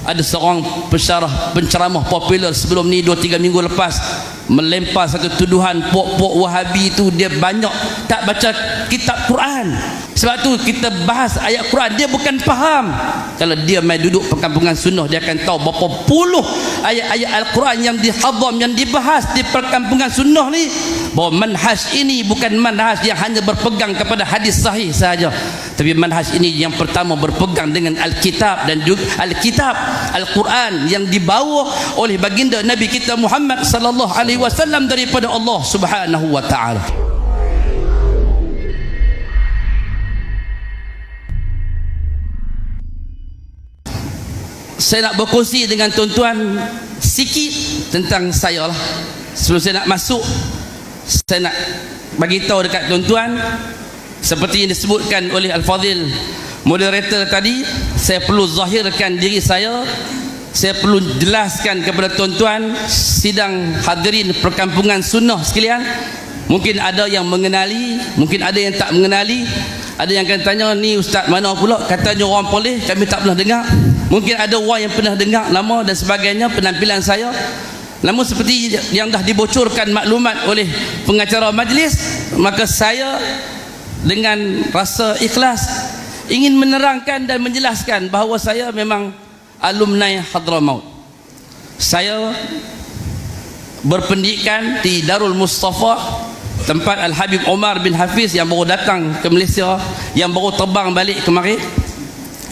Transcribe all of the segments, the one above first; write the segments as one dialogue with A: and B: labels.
A: ada seorang penceramah popular sebelum ni 2-3 minggu lepas melempar satu tuduhan pok-pok Wahabi itu dia banyak tak baca kitab Quran. Sebab tu kita bahas ayat Quran, dia bukan faham. Kalau dia main duduk perkampungan sunnah, dia akan tahu berapa puluh ayat-ayat Al-Quran yang dihadam, yang dibahas di perkampungan sunnah ni. Bahawa manhaj ini bukan manhaj yang hanya berpegang kepada hadis sahih sahaja, tapi manhaj ini yang pertama berpegang dengan Alkitab dan juga Alkitab Al-Quran yang dibawa oleh baginda Nabi kita Muhammad sallallahu alaihi wasallam daripada Allah Subhanahu wa taala. Saya nak berkongsi dengan tuan-tuan sikit tentang saya lah. Sebelum saya nak masuk, saya nak bagi tahu dekat tuan-tuan, seperti yang disebutkan oleh Al-Fadhil moderator tadi, saya perlu zahirkan diri saya perlu jelaskan kepada tuan-tuan sidang hadirin perkampungan sunnah sekalian. Mungkin ada yang mengenali, mungkin ada yang tak mengenali. Ada yang akan tanya, ni ustaz mana pula, katanya orang Perlis, kami tak pernah dengar. Mungkin ada orang yang pernah dengar nama dan sebagainya penampilan saya. Namun seperti yang dah dibocorkan maklumat oleh pengacara majlis, maka saya dengan rasa ikhlas ingin menerangkan dan menjelaskan bahawa saya memang alumni Hadramaut. Saya berpendidikan di Darul Mustafa, tempat Al-Habib Omar bin Hafiz yang baru datang ke Malaysia, yang baru terbang balik kemari.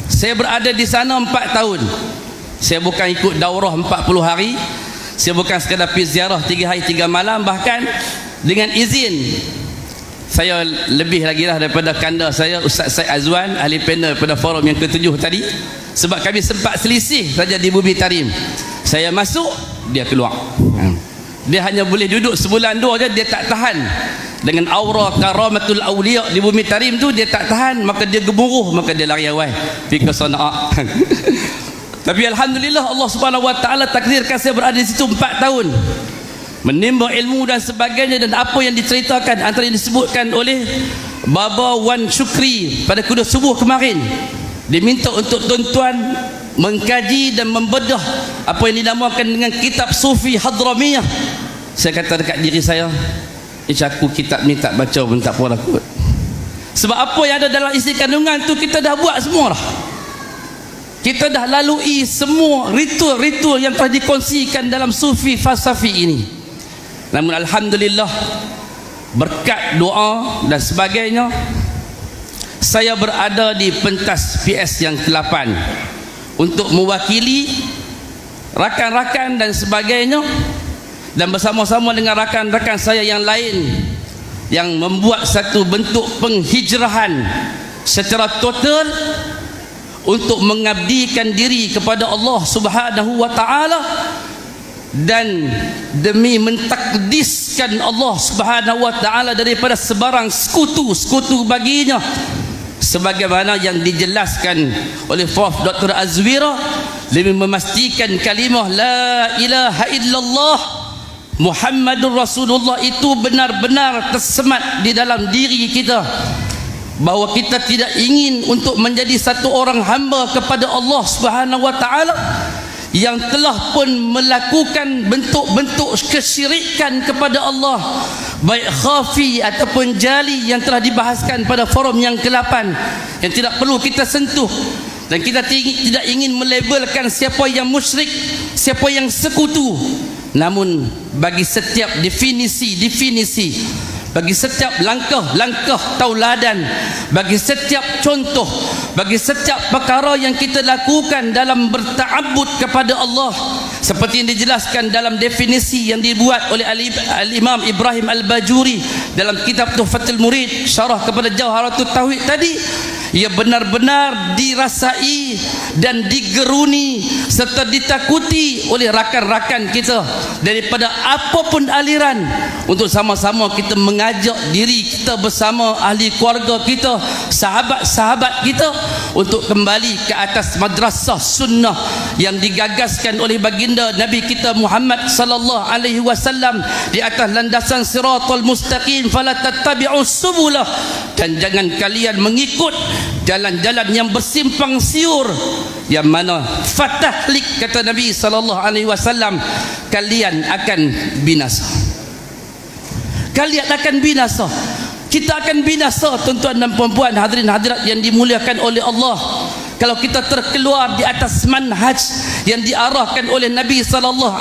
A: Saya berada di sana 4 tahun. Saya bukan ikut daurah 40 hari, saya bukan sekadar pergi ziarah 3 hari 3 malam. Bahkan dengan izin saya lebih lagi lah daripada kanda saya Ustaz Syed Azwan, ahli panel pada forum yang ke-7 tadi. Sebab kami sempat selisih saja di Bumi Tarim. Saya masuk, dia keluar. Dia hanya boleh duduk sebulan 2 je, dia tak tahan. Dengan aura karamatul awliya di Bumi Tarim tu, dia tak tahan, maka dia gemuruh, maka dia lari awal pergi ke Sana'a. Tapi alhamdulillah Allah Subhanahu wa taala takdirkan saya berada di situ 4 tahun, menimba ilmu dan sebagainya. Dan apa yang diceritakan antara yang disebutkan oleh Baba Wan Syukri pada kuliah subuh kemarin, diminta untuk tuan-tuan mengkaji dan membedah apa yang dinamakan dengan kitab Sufi Hadramiyah. Saya kata dekat diri saya, aku kitab ni tak baca pun tak apa kot. Sebab apa yang ada dalam isi kandungan tu kita dah buat semua dah. Kita dah lalui semua ritual-ritual yang telah dikongsikan dalam Sufi falsafi ini. Namun alhamdulillah, berkat doa dan sebagainya, saya berada di pentas PS yang ke-8 untuk mewakili rakan-rakan dan sebagainya, dan bersama-sama dengan rakan-rakan saya yang lain yang membuat satu bentuk penghijrahan secara total untuk mengabdikan diri kepada Allah Subhanahu wa taala dan demi mentakdiskan Allah Subhanahu wa taala daripada sebarang sekutu baginya, sebagaimana yang dijelaskan oleh Prof Dr. Azwira, demi memastikan kalimah la ilaha illallah Muhammadur Rasulullah itu benar-benar tersemat di dalam diri kita, bahawa kita tidak ingin untuk menjadi satu orang hamba kepada Allah Subhanahu wa taala yang telah pun melakukan bentuk-bentuk kesyirikan kepada Allah, baik khafi ataupun jali, yang telah dibahaskan pada forum yang ke-8, yang tidak perlu kita sentuh. Dan kita tidak ingin melabelkan siapa yang musyrik, siapa yang sekutu. Namun bagi setiap definisi, bagi setiap langkah tauladan, bagi setiap contoh, bagi setiap perkara yang kita lakukan dalam berta'abbud kepada Allah, seperti yang dijelaskan dalam definisi yang dibuat oleh Al-Imam Ibrahim Al-Bajuri dalam kitab Tuhfatul Murid, syarah kepada Jawharatul Tauhid tadi, ia benar-benar dirasai dan digeruni serta ditakuti oleh rakan-rakan kita daripada apapun aliran, untuk sama-sama kita mengajak diri kita bersama ahli keluarga kita, sahabat-sahabat kita, untuk kembali ke atas madrasah sunnah yang digagaskan oleh baginda Nabi kita Muhammad sallallahu alaihi wasallam, di atas landasan siratal mustaqim, fala tattabi'us subulah, dan jangan kalian mengikut jalan-jalan yang bersimpang siur, yang mana fatahlik, kata Nabi SAW, kalian akan binasa. Kalian akan binasa. Kita akan binasa, tuan-tuan dan puan-puan, hadirin hadirat yang dimuliakan oleh Allah. Kalau kita terkeluar di atas manhaj yang diarahkan oleh Nabi SAW,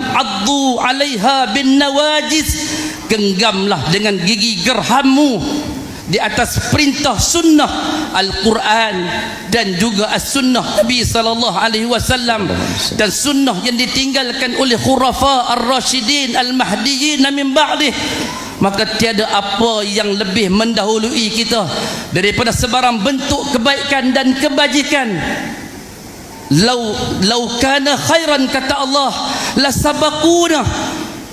A: addu 'alaiha bin nawajiz, genggamlah dengan gigi gerhammu di atas perintah sunnah Al-Quran dan juga as-sunnah Nabi SAW, dan sunnah yang ditinggalkan oleh khurafa ar-rasyidin al-mahdiyyin min ba'dih. Maka tiada apa yang lebih mendahului kita daripada sebarang bentuk kebaikan dan kebajikan. Lau kana khairan, kata Allah, la sabaquna.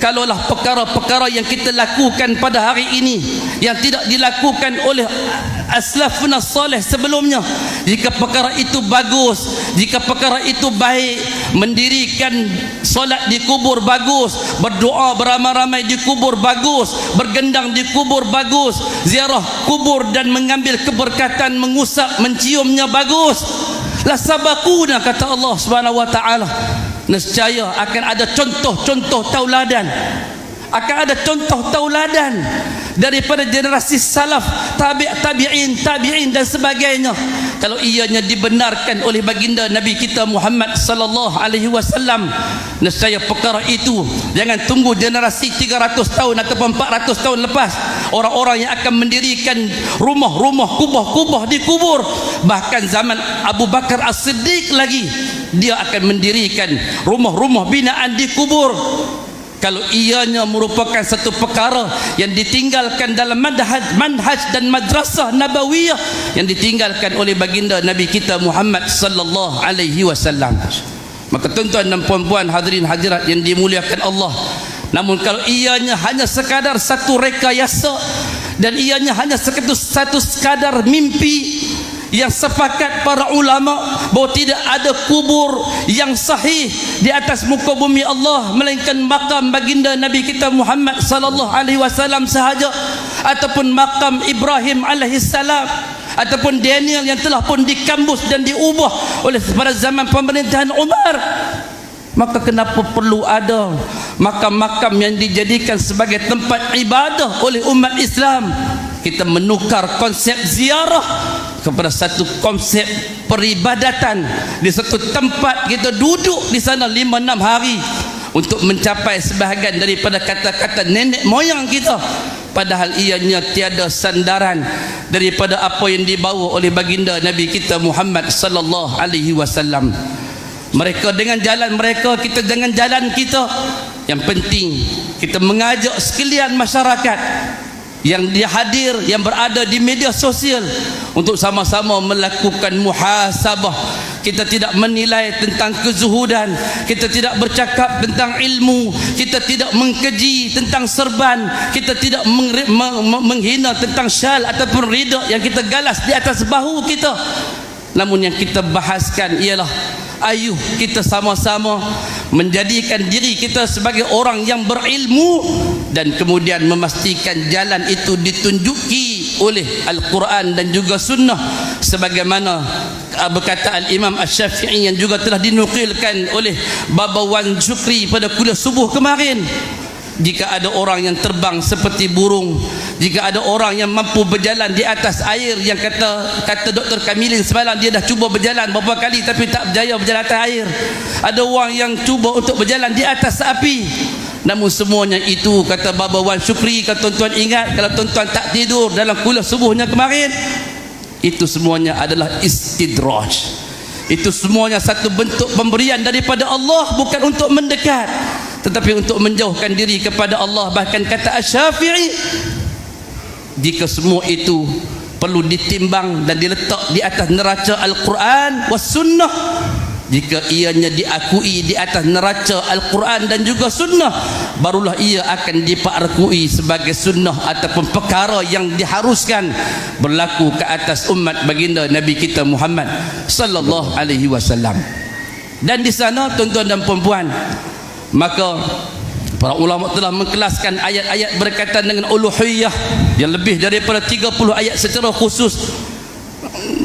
A: Kalaulah perkara-perkara yang kita lakukan pada hari ini yang tidak dilakukan oleh aslafuna salih sebelumnya, jika perkara itu bagus, jika perkara itu baik, mendirikan solat di kubur bagus, berdoa beramai-ramai di kubur bagus, bergendang di kubur bagus, ziarah kubur dan mengambil keberkatan, mengusap, menciumnya bagus. La sabaquna, kata Allah Subhanahu wa taala. Nescaya akan ada contoh-contoh tauladan, akan ada contoh tauladan daripada generasi salaf, tabi'in dan sebagainya. Kalau ianya dibenarkan oleh baginda Nabi kita Muhammad sallallahu alaihi wasallam, nescaya perkara itu jangan tunggu generasi 300 tahun ataupun 400 tahun lepas, orang-orang yang akan mendirikan rumah-rumah, kubah-kubah di kubur. Bahkan zaman Abu Bakar As-Siddiq lagi, dia akan mendirikan rumah-rumah binaan di kubur. Kalau ianya merupakan satu perkara yang ditinggalkan dalam manhaj dan madrasah nabawiyah yang ditinggalkan oleh baginda Nabi kita Muhammad sallallahu alaihi wasallam. Maka tuan-tuan dan puan-puan, hadirin hadirat yang dimuliakan Allah, namun kalau ianya hanya sekadar satu rekayasa dan ianya hanya satu sekadar mimpi, yang sepakat para ulama bahawa tidak ada kubur yang sahih di atas muka bumi Allah melainkan makam baginda Nabi kita Muhammad sallallahu alaihi wasallam sahaja, ataupun makam Ibrahim alaihi salam, ataupun Daniel yang telah pun dikambus dan diubah oleh pada zaman pemerintahan Umar. Maka kenapa perlu ada makam-makam yang dijadikan sebagai tempat ibadah oleh umat Islam? Kita menukar konsep ziarah kepada satu konsep peribadatan. Di satu tempat kita duduk di sana 5-6 hari untuk mencapai sebahagian daripada kata-kata nenek moyang kita, padahal ianya tiada sandaran daripada apa yang dibawa oleh baginda Nabi kita Muhammad sallallahu alaihi wasallam. Mereka dengan jalan mereka, kita dengan jalan kita. Yang penting kita mengajak sekalian masyarakat yang dia hadir, yang berada di media sosial, untuk sama-sama melakukan muhasabah. Kita tidak menilai tentang kezuhudan, kita tidak bercakap tentang ilmu, kita tidak mengkeji tentang serban, kita tidak menghina tentang syal ataupun rida yang kita galas di atas bahu kita. Namun yang kita bahaskan ialah ayuh kita sama-sama menjadikan diri kita sebagai orang yang berilmu, dan kemudian memastikan jalan itu ditunjuki oleh Al-Quran dan juga sunnah, sebagaimana berkata Al-Imam Asy-Syafi'i yang juga telah dinukilkan oleh Baba Wan Syukri pada kuliah subuh kemarin. Jika ada orang yang terbang seperti burung, jika ada orang yang mampu berjalan di atas air, yang kata Dr. Kamilin semalam, dia dah cuba berjalan beberapa kali tapi tak berjaya berjalan atas air. Ada orang yang cuba untuk berjalan di atas api. Namun semuanya itu, kata Baba Wan Syukri, kalau tuan-tuan ingat, kalau tuan-tuan tak tidur dalam kuliah subuhnya kemarin, itu semuanya adalah istidraj. Itu semuanya satu bentuk pemberian daripada Allah, bukan untuk mendekat tetapi untuk menjauhkan diri kepada Allah. Bahkan kata Asy-Syafi'i, jika semua itu perlu ditimbang dan diletak di atas neraca Al-Quran was sunnah, jika ianya diakui di atas neraca Al-Quran dan juga sunnah, barulah ia akan diparakui sebagai sunnah ataupun perkara yang diharuskan berlaku ke atas umat baginda Nabi kita Muhammad sallallahu alaihi wasallam. Dan di sana, tuan-tuan dan puan-puan, maka para ulama telah mengkelaskan ayat-ayat berkaitan dengan uluhiyah yang lebih daripada 30 ayat secara khusus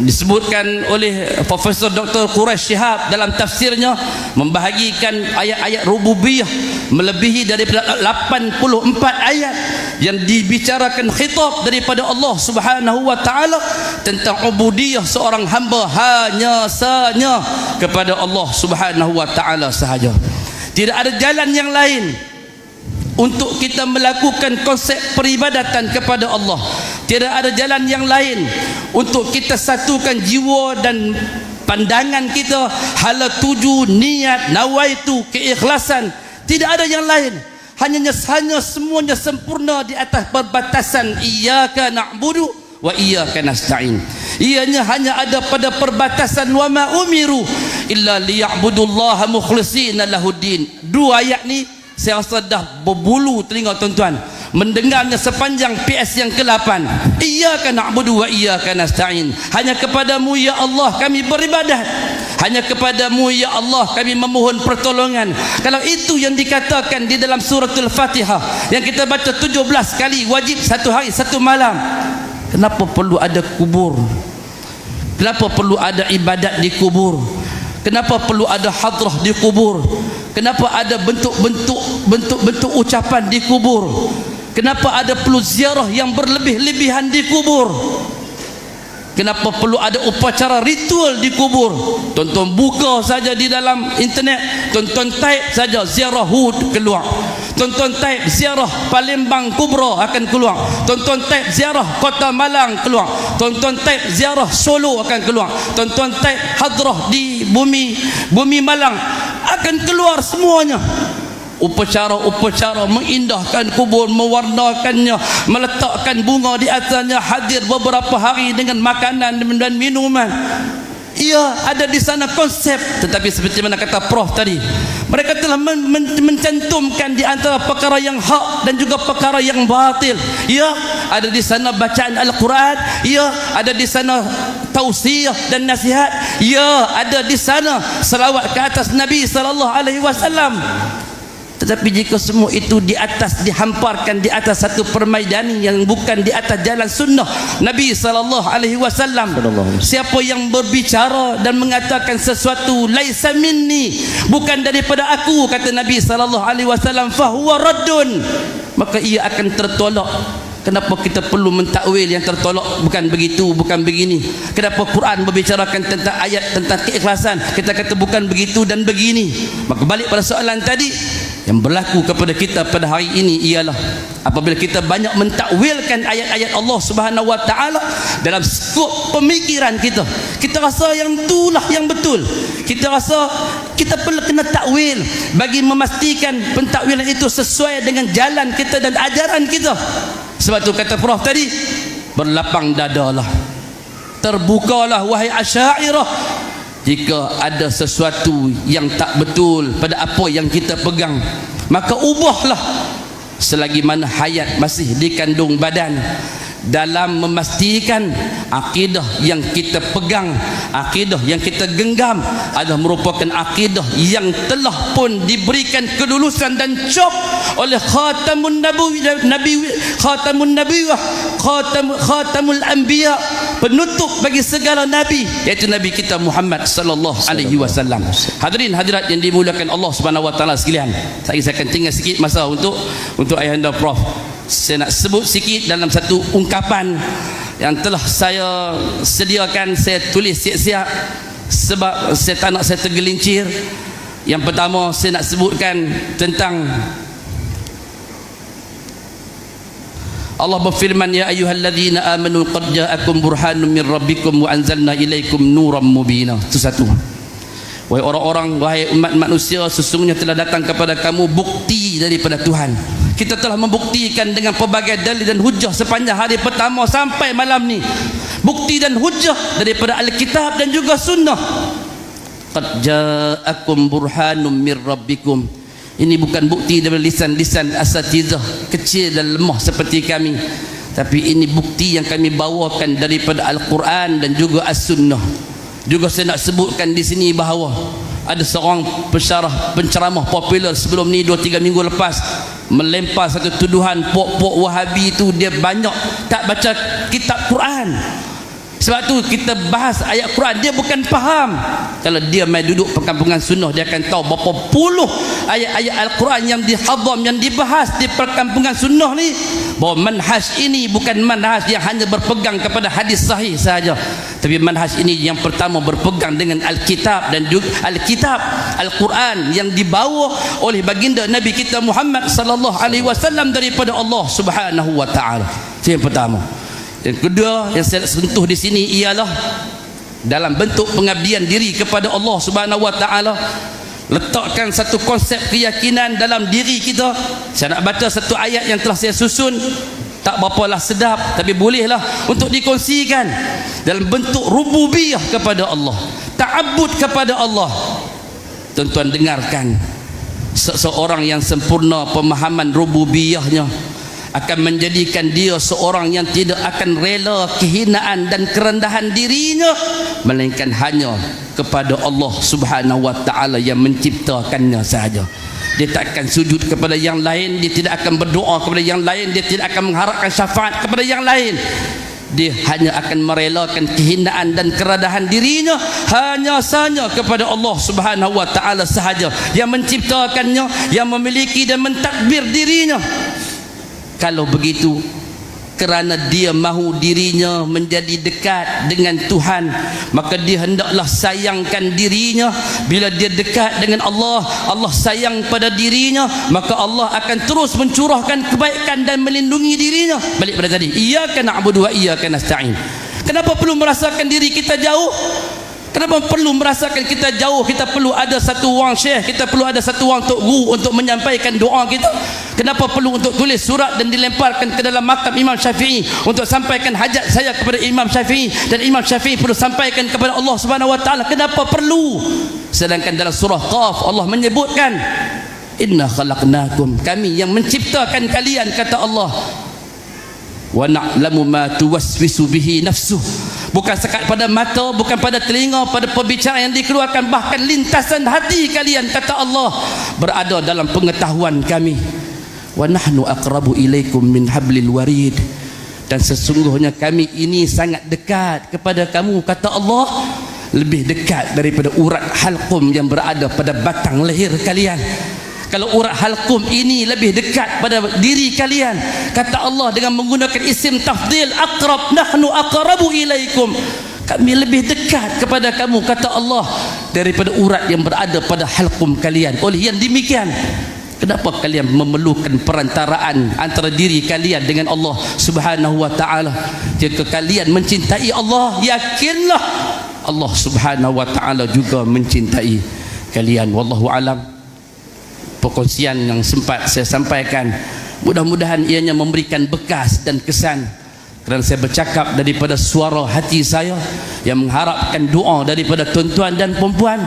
A: disebutkan oleh Profesor Dr. Quraish Shihab dalam tafsirnya, membahagikan ayat-ayat rububiyah melebihi daripada 84 ayat yang dibicarakan khitab daripada Allah Subhanahu wa taala tentang ubudiyah seorang hamba hanya sanya kepada Allah Subhanahu wa taala sahaja. Tidak ada jalan yang lain untuk kita melakukan konsep peribadatan kepada Allah. Tidak ada jalan yang lain untuk kita satukan jiwa dan pandangan kita, hala tuju, niat, nawaitu, keikhlasan. Tidak ada yang lain. Hanya semuanya sempurna di atas perbatasan iyyaka na'budu wa iyyaka nasta'in. Ianya hanya ada pada perbatasan wa ma umiru illa liya'budullaha mukhlishina lahuddin. Dua ayat ni saya rasa dah berbulu telinga tuan-tuan mendengarnya sepanjang PS yang ke-8. Iyyaka na'budu wa iyyaka nasta'in. Hanya kepadamu ya Allah kami beribadat. Hanya kepadamu ya Allah kami memohon pertolongan. Kalau itu yang dikatakan di dalam suratul Fatihah yang kita baca 17 kali wajib satu hari satu malam, kenapa perlu ada kubur? Kenapa perlu ada ibadat di kubur? Kenapa perlu ada hadrah di kubur? Kenapa ada bentuk-bentuk ucapan di kubur? Kenapa ada perlu ziarah yang berlebih-lebihan di kubur? Kenapa perlu ada upacara ritual di kubur? Tonton buka saja di dalam internet, tonton type saja ziarah Hud keluar. Tonton type ziarah Palembang Kubra akan keluar. Tonton type ziarah Kota Malang keluar. Tonton type ziarah Solo akan keluar. Tonton type hadrah di bumi Malang akan keluar semuanya. Upacara-upacara mengindahkan kubur, mewarnakannya, meletakkan bunga di atasnya, hadir beberapa hari dengan makanan dan minuman. Ia ada di sana konsep, tetapi seperti mana kata Prof tadi, mereka telah mencantumkan di antara perkara yang hak dan juga perkara yang batil. Ia ada di sana bacaan Al-Quran, ia ada di sana tausiah dan nasihat, ia ada di sana selawat ke atas Nabi sallallahu alaihi wasallam. Tetapi jika semua itu dihamparkan di atas satu permaidani yang bukan di atas jalan sunnah Nabi sallallahu alaihi wasallam, siapa yang berbicara dan mengatakan sesuatu laisa minni, bukan daripada aku, kata Nabi sallallahu alaihi wasallam, fahuwa raddun, maka ia akan tertolak. Kenapa kita perlu mentakwil yang tertolak? Bukan begitu, bukan begini. Kenapa Quran berbicarakan tentang ayat tentang keikhlasan, kita kata bukan begitu dan begini? Maka balik pada soalan tadi, yang berlaku kepada kita pada hari ini ialah apabila kita banyak mentakwilkan ayat-ayat Allah Subhanahu wa taala dalam skop pemikiran kita, kita rasa yang itulah yang betul. Kita rasa kita perlu kena takwil bagi memastikan pentakwilan itu sesuai dengan jalan kita dan ajaran kita. Sebab tu kata Prof tadi, berlapang dadalah, terbukalah wahai Asy'ariyah jika ada sesuatu yang tak betul pada apa yang kita pegang, maka ubahlah selagi mana hayat masih dikandung badan, dalam memastikan akidah yang kita pegang, akidah yang kita genggam adalah merupakan akidah yang telah pun diberikan kelulusan dan cop oleh khatamun khatamul anbiya, penutup bagi segala nabi, iaitu nabi kita Muhammad sallallahu alaihi wasallam. Hadirin hadirat yang dimuliakan Allah Subhanahu wa taala sekalian, saya akan tinggal sikit masa untuk ayahanda Prof. Saya nak sebut sikit dalam satu ungkapan yang telah saya sediakan, saya tulis siap-siap sebab saya tak nak saya tergelincir. Yang pertama saya nak sebutkan tentang Allah berfirman, ya ayyuhalladzina amanu qad ja'akum burhanun min rabbikum wa anzalna ilaikum nuran mubina. Itu satu. Wahai orang-orang, wahai umat manusia, sesungguhnya telah datang kepada kamu bukti daripada Tuhan. Kita telah membuktikan dengan pelbagai dalil dan hujah sepanjang hari pertama sampai malam ni. Bukti dan hujah daripada Alkitab dan juga sunnah. Qad ja'akum burhanum mir rabbikum. Ini bukan bukti dari lisan-lisan asatizah kecil dan lemah seperti kami, tapi ini bukti yang kami bawakan daripada Al-Quran dan juga As-Sunnah. Juga saya nak sebutkan di sini bahawa ada seorang penceramah popular sebelum ni 2-3 minggu lepas melempar satu tuduhan pok-pok Wahabi itu dia banyak tak baca kitab Quran. Sebab tu kita bahas ayat Quran, dia bukan faham. Kalau dia main duduk perkampungan sunnah, dia akan tahu berapa puluh ayat-ayat Al-Quran yang dihadam, yang dibahas di perkampungan sunnah ni. Bahawa manhaj ini bukan manhaj yang hanya berpegang kepada hadis sahih sahaja, tapi manhaj ini yang pertama berpegang dengan Alkitab dan juga Alkitab Al-Quran yang dibawa oleh baginda Nabi kita Muhammad sallallahu alaihi wasallam daripada Allah Subhanahu wa taala. Itu yang pertama. Yang kedua yang saya sentuh di sini ialah dalam bentuk pengabdian diri kepada Allah Subhanahu wa taala, letakkan satu konsep keyakinan dalam diri kita. Saya nak baca satu ayat yang telah saya susun, tak berapa sedap, tapi bolehlah untuk dikongsikan. Dalam bentuk rububiyah kepada Allah, ta'abbud kepada Allah. Tuan-tuan dengarkan, seseorang yang sempurna pemahaman rububiyahnya akan menjadikan dia seorang yang tidak akan rela kehinaan dan kerendahan dirinya, melainkan hanya kepada Allah Subhanahu wa taala yang menciptakannya sahaja. Dia tak akan sujud kepada yang lain, dia tidak akan berdoa kepada yang lain, dia tidak akan mengharapkan syafaat kepada yang lain. Dia hanya akan merelakan kehinaan dan kerendahan dirinya hanya sahaja kepada Allah Subhanahu wa taala sahaja, yang menciptakannya, yang memiliki dan mentadbir dirinya. Kalau begitu, kerana dia mahu dirinya menjadi dekat dengan Tuhan, maka dia hendaklah sayangkan dirinya. Bila dia dekat dengan Allah, Allah sayang pada dirinya, maka Allah akan terus mencurahkan kebaikan dan melindungi dirinya. Balik pada tadi, iyyaka na'budu wa iyyaka nasta'in. Kenapa perlu merasakan diri kita jauh? Kenapa perlu merasakan kita jauh? Kita perlu ada satu orang syekh, kita perlu ada satu orang tok guru untuk menyampaikan doa kita. Kenapa perlu untuk tulis surat dan dilemparkan ke dalam makam Imam Syafi'i untuk sampaikan hajat saya kepada Imam Syafi'i, dan Imam Syafi'i perlu sampaikan kepada Allah Subhanahu wa taala? Kenapa perlu? Sedangkan dalam surah Qaf Allah menyebutkan, inna khalaqnakum, kami yang menciptakan kalian, kata Allah, wa na'lamu ma tuwaswisu bihi nafsuh. Bukan sekat pada mata, bukan pada telinga, pada perbicaraan yang dikeluarkan, bahkan lintasan hati kalian, kata Allah, berada dalam pengetahuan kami. Wa nahnu aqrabu ilaikum min hablil warid, dan sesungguhnya kami ini sangat dekat kepada kamu, kata Allah, lebih dekat daripada urat halqum yang berada pada batang leher kalian. Kalau urat halqum ini lebih dekat pada diri kalian, kata Allah dengan menggunakan isim tafdil, aqrab, nahnu aqrabu ilaikum, kami lebih dekat kepada kamu, kata Allah, daripada urat yang berada pada halqum kalian. Oleh yang demikian, kenapa kalian memerlukan perantaraan antara diri kalian dengan Allah Subhanahu wa taala? Jika kalian mencintai Allah, yakinlah Allah Subhanahu wa taala juga mencintai kalian. Wallahu alam. Perkongsian yang sempat saya sampaikan, mudah-mudahan ianya memberikan bekas dan kesan, kerana saya bercakap daripada suara hati saya yang mengharapkan doa daripada tuan-tuan dan puan-puan,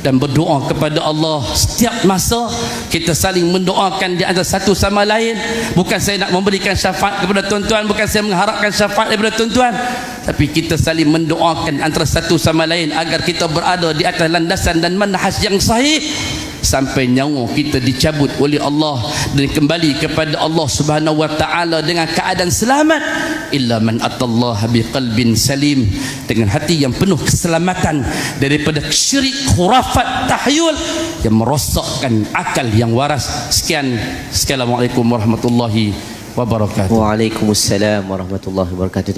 A: dan berdoa kepada Allah setiap masa. Kita saling mendoakan di antara satu sama lain. Bukan saya nak memberikan syafaat kepada tuan-tuan, bukan saya mengharapkan syafaat daripada tuan-tuan, tapi kita saling mendoakan antara satu sama lain agar kita berada di atas landasan dan manhaj yang sahih sampai nyawa kita dicabut oleh Allah dan kembali kepada Allah Subhanahu wa taala dengan keadaan selamat. Illa man atallaha biqalbin salim, dengan hati yang penuh keselamatan daripada syirik, khurafat, tahyul yang merosakkan akal yang waras. Sekian, assalamualaikum warahmatullahi wabarakatuh.
B: Waalaikumsalam warahmatullahi wabarakatuh.